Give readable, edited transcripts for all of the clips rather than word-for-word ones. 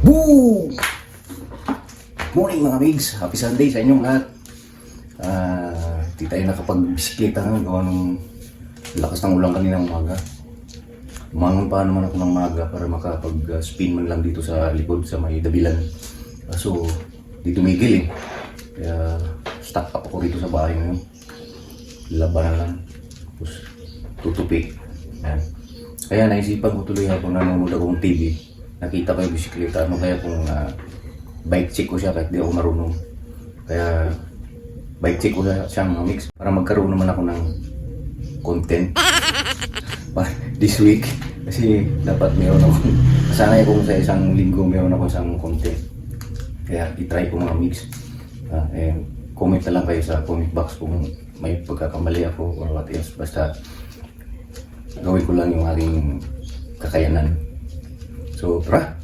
Boom! Morning mga migs, happy Sunday sa inyong lahat. Di tayo nakapag-bisikleta ngayon gawa ng lakas ng ulan kaninang umaga. Umangon pa naman ako ng maga para makapag-spin man lang dito sa likod sa may dabilan. Kaso di tumigil eh. Kaya stuck up ako dito sa bahay ngayon. Laban na lang. Tapos tutupi. Yan. Kaya naisipan ko tuloy ako nanonood akong TV. Nakita ko yung bisikleta. Ano kaya kung bike check ko siya kahit di ako marunong. Kaya bike check ko siya mga mix para magkaroon naman ako ng content this week. Kasi dapat meron akong sanay kung sa isang linggo meron ako isang content. Kaya itry ko mga mix. Comment na lang kayo sa comment box kung may pagkakamali ako or what else. Basta gawin ko lang yung aking kakayanan. So tara,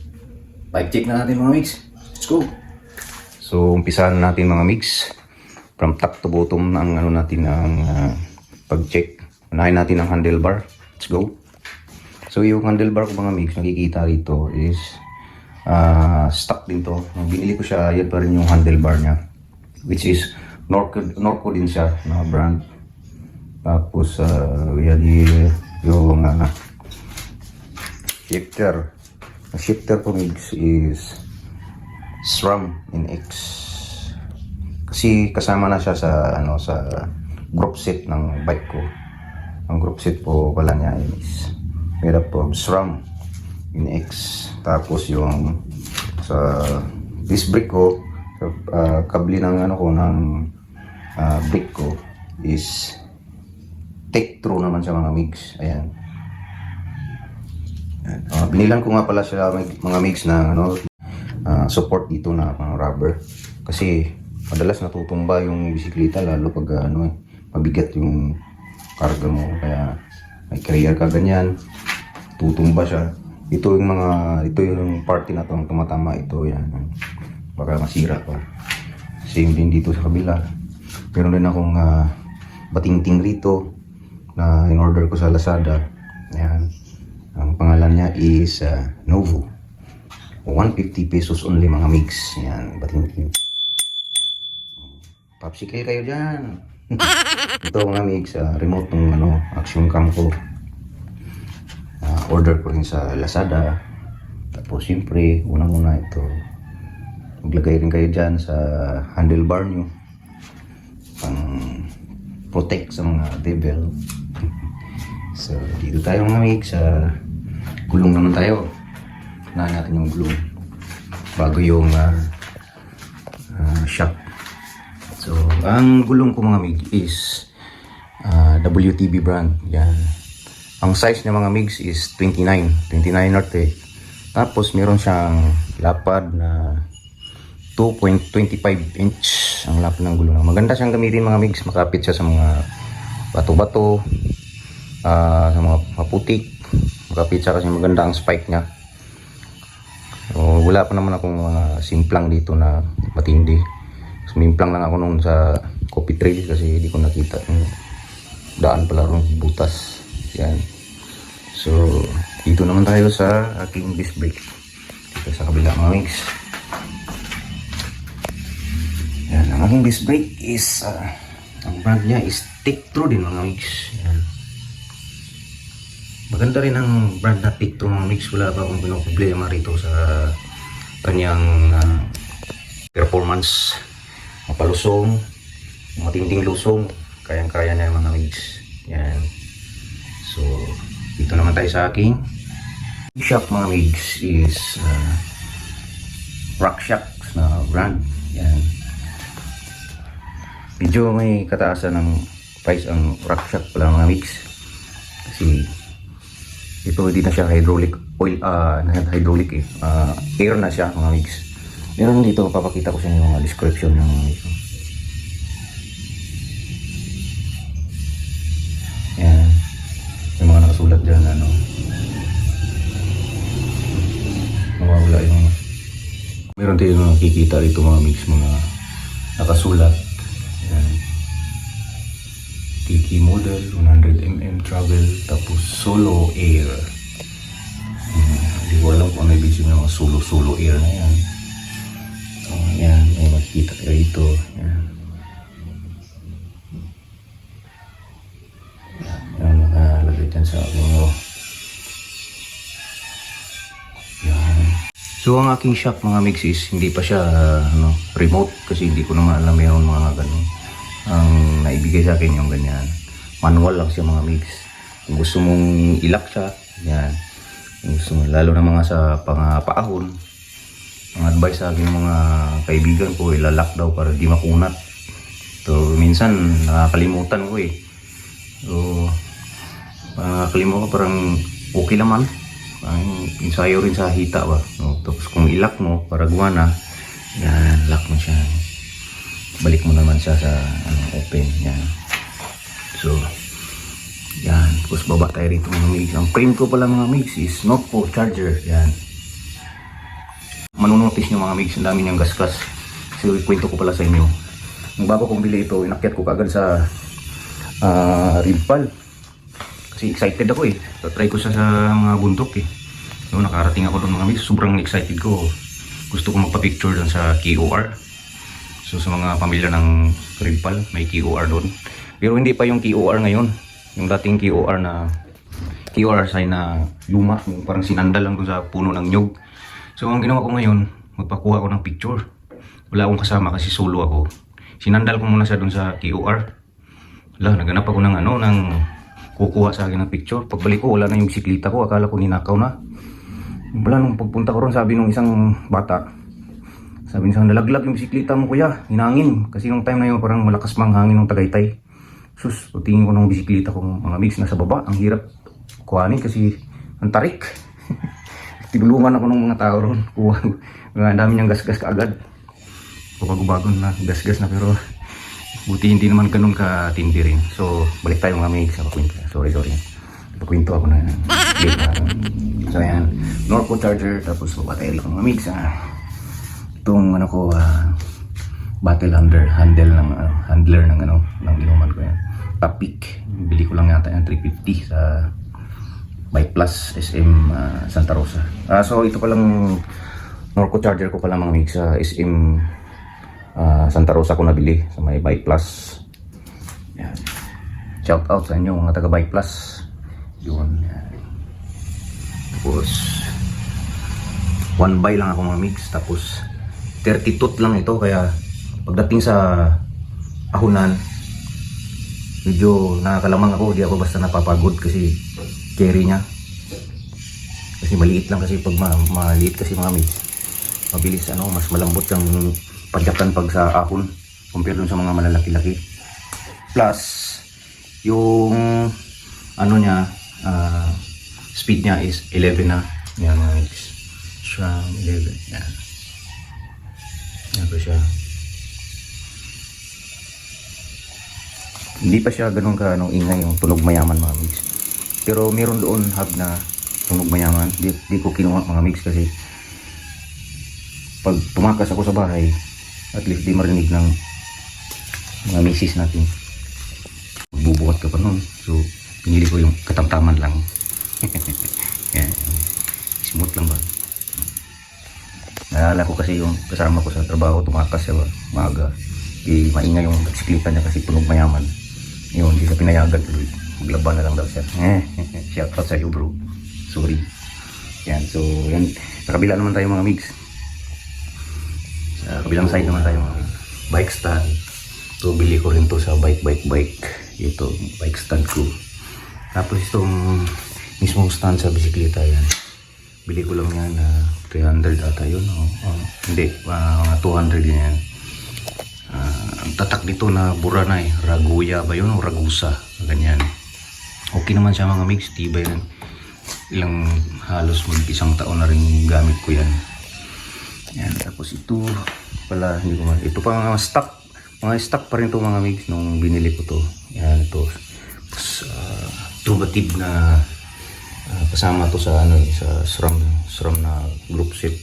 bike check na natin mga mix. Let's go! So umpisahan natin mga mix. From top to bottom ang natin ang pag-check. Unahin natin ang handlebar. Let's go! So yung handlebar ko mga mix, nakikita rito is stock din to. Binili ko siya, yan pa rin yung handlebar niya. Which is Norco din siya na brand. Tapos yan yung shifter. Ang shifter ko mix is SRAM NX. Kasi kasama na siya sa sa group set ng bike ko. Ang group set po pala niya is made up of SRAM NX. Tapos yung sa disc brake ko, kabli ng ng brake ko is take through naman siya mga mix. Ayan. Binilan ko nga pala sila mga mix na support dito na mga rubber kasi madalas natutumba yung bisikleta lalo pag mabigat yung karga mo, kaya may carrier ka ganyan tutumba siya. Ito yung party na to ang tumatama ito, yan baka masira pa. Same din dito sa kabila. Meron din akong batingting rito na in order ko sa Lazada. Yan. Ang pangalan niya is Novo. 150 pesos only mga mix. Yan, bating-ting. Popsicle kayo dyan. Ito mga mix, remote ng action cam ko. Order ko rin sa Lazada. Tapos siyempre, unang-una ito. Maglagay rin kayo dyan sa handlebar nyo. Pang protect sa mga devil. So, dito tayo mga mix. Gulong naman tayo. Unahin natin yung gulong bago yung shock. So, ang gulong ko mga mig is WTB brand. Yan. Ang size niya mga migs is 29 norte. Tapos meron siyang lapad na 2.25 inch ang lapad ng gulong. Maganda siyang gamitin mga migs. Makapit siya sa mga bato-bato, sa mga maputik. Makapit siya kasi maganda ang spike niya. So, wala pa naman akong mga simplang dito na matindi. Sumimplang lang ako noon sa coffee trail kasi hindi ko nakita yung daan pala ron butas. Yan. So, dito naman tayo sa aking disc brake. Dito sa kabila mga mix. Yan. Ang aking disc brake is ang brand niya is Tektro din mga mix. Yan. Maganda rin ang brand na Tektro mga mix. Wala pa akong problema rito sa kanyang performance. Mapalusong, matinding lusong, kayang-kaya na yung mga mix. Yan. So, dito naman tayo sa aking shock mga mix is RockShox na brand. Yan. Medyo may kataasan ng price ang RockShox pala mga mix. Kasi ito hindi na siya hydraulic oil, hydraulic air na siya mga mix. Meron dito, papakita ko sa inyo mga description ng yan, yung mga nakasulat dyan mawawala yung meron tayo nakikita rito mga mix, mga nakasulat. Yan. Tiki model 100mm travel, tapos solo air. Hindi ko alam kung ano ibig sabihin ng solo ear na yan. Yan, may makikita kayo dito. Yan. Yan, nakalagay dyan sa ulo. Yan. So ang aking shock mga mix is hindi pa siya remote kasi hindi ko naman alam mayroon mga ganun. Ang naibigay sa akin yung ganyan. Manual lang siya mga mix. Kung gusto mong ilak siya, yan. Kung gusto mo, lalo na mga sa paahon, ang advice sa akin ng mga kaibigan ko, ilalak daw para di makunat. So minsan nakakalimutan ko eh. So nakakalimutan ko parang okay naman. Ang ensayo rin sa hita ba. No? Tapos kung ilak mo para gumana, yan, lock mo siya. Balik mo naman siya sa open. Yan. So, yan. Tapos baba tayo rito mga mix. Ang frame ko pala mga mix is not for charger. Yan. Manunotice nyo mga mix, ang dami niyang gasgas. So, ikwento ko pala sa inyo. Nung bago kong bili ito, inakyat ko kagad sa Rimpal. Kasi excited ako eh. Try ko sa mga bundok eh. So, nakarating ako doon mga mix. Sobrang excited ko. Gusto ko magpa-picture doon sa KOR. So sa mga pamilya ng Rimpal, may KOR doon. Pero hindi pa yung KOR ngayon. Yung dating KOR sign na luma. Yung parang sinandal lang doon sa puno ng nyug. So ang ginawa ko ngayon, magpakuha ko ng picture. Wala akong kasama kasi solo ako. Sinandal ko muna siya doon sa KOR. Naganap ako ng kukuha sa akin ng picture. Pagbalik ko, wala na yung bisikleta ko. Akala ko ninakaw na. Nung pagpunta ko ron, sabi nung isang bata, sabi niya, nalaglag yung bisikleta mo kuya, hinangin. Kasi nung time na yun, parang malakas mang hangin ng Tagaytay. Sus, tingin ko ng bisikleta ko mga mix nasa baba. Ang hirap kuhanin kasi ang tarik. Tinulungan ako ng mga tao ron. Ang dami niyang gasgas kaagad. Bago-bago na gasgas na pero buti hindi naman ganun katindi rin. So, balik tayo mga mix. Sorry. Pakwento ako na. So, ayan. Norco charger. Tapos, battery ko mga mix. Itong battle handler ng inuman ko yan. Tapik. Bili ko lang yata yan 350 sa Bike Plus SM Santa Rosa. So, ito palang Norco charger ko pala mga mix sa SM Santa Rosa ko nabili sa may Bike Plus. Yan. Shout out sa inyo mga taga Bike Plus. Yun. Tapos 1 buy lang ako mga mix. Tapos 30 tot lang ito. Kaya pagdating sa ahunan, medyo nakakalamang ako. Di ako basta napapagod kasi carry niya. Kasi maliit lang kasi pag maliit kasi mga mix, mabilis mas malambot yung padyakan pag sa ahon compare dun sa mga malalaki-laki. Plus yung niya speed niya is 11 na. Yan mga mix. SRAM 11. Yan. Yan pa siya. Hindi pa siya ganun ingay yung tunog mayaman mga mix. Pero meron doon hub na tunog mayaman. Di ko kinuha mga mix kasi pag tumakas ako sa bahay, at least di marinig ng mga misis natin. Bubuhat ka pa nun. So, pinili ko yung katamtaman lang. Yan. Smooth lang ba? Naalala ko kasi yung kasama ko sa trabaho, tumakas siya ba? Maaga. Maingay yung bisikleta niya kasi tunog mayaman. Yun, hindi siya pinayagan. Maglaban na lang daw siya. Shout out sa iyo bro. Sorry. Yan, so yan. Sa kabila naman tayo mga mix. Sa kabilang side naman tayo mga mix. Bike stand. So bili ko rin to sa bike. Ito, bike stand ko. Tapos itong mismong stand sa bisikleta yan. Bili ko lang yan 300 ata yun. Hindi, mga 200 yan. Ang tatak dito na bura na Raguya ba yun o Ragusa? Ganyan. Okay naman siya mga mix. Tibay yan. Ilang halos mag-isang taon na rin gamit ko yan. Yan. Tapos ito pala, hindi ko ito pa mga stock. Mga stock pa rin ito mga mix nung binili ko to. Yan ito. Tapos Trubative na kasama to sa sa SRAM na group set.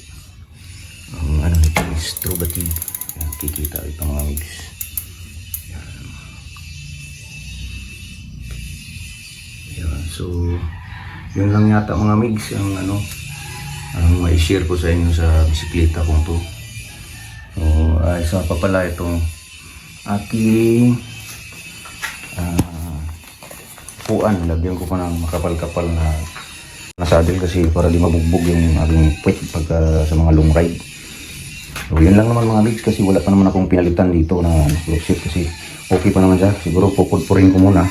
Nito is Trubative. Yan, kikita ito mga mix. Yan. So yun lang yata mga mix ang mai-share ko sa inyo sa bisikleta kong to. So, isa pa pala itong aking puan. Lagyan ko pa ng makapal-kapal na saddle kasi para di mabugbog yung aking puwet pagka sa mga long ride. So, yun lang naman mga migs kasi wala pa naman akong pinalitan dito na close seat kasi okay pa naman siya. Siguro pupudpurin ko muna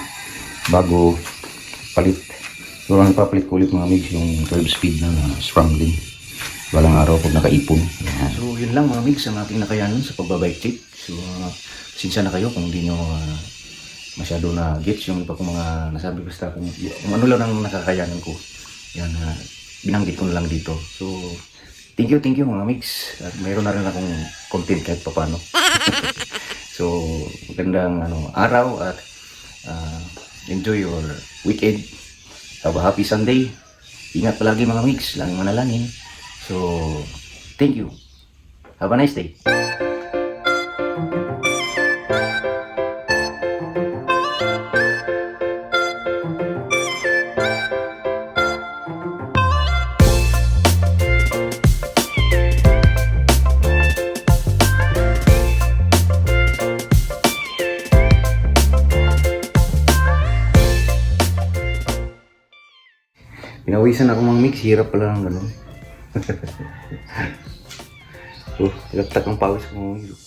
bago palit. So, ang papalit ko ulit mga migs yung 12 speed na scrambling. Walang araw pag nakaipon. Yan. So, yun lang mga migs ang ating nakayanan sa pagbabike trip. So, sinsya na kayo kung hindi nyo masyado na gets yung iba kong mga nasabi. Basta kung ano lang ang nakakayanan ko. Yan, binanggit ko na lang dito. So, thank you mga migs. At mayroon na rin akong content kahit papano. So, magandang araw at enjoy your weekend. Have a happy Sunday. Ingat palagi mga migs. Laging manalangin. So, thank you. Have a nice day. Pinawisan ako mga mix, hirap pala ng gano'n. Lagtak ang pawis ko mga mix.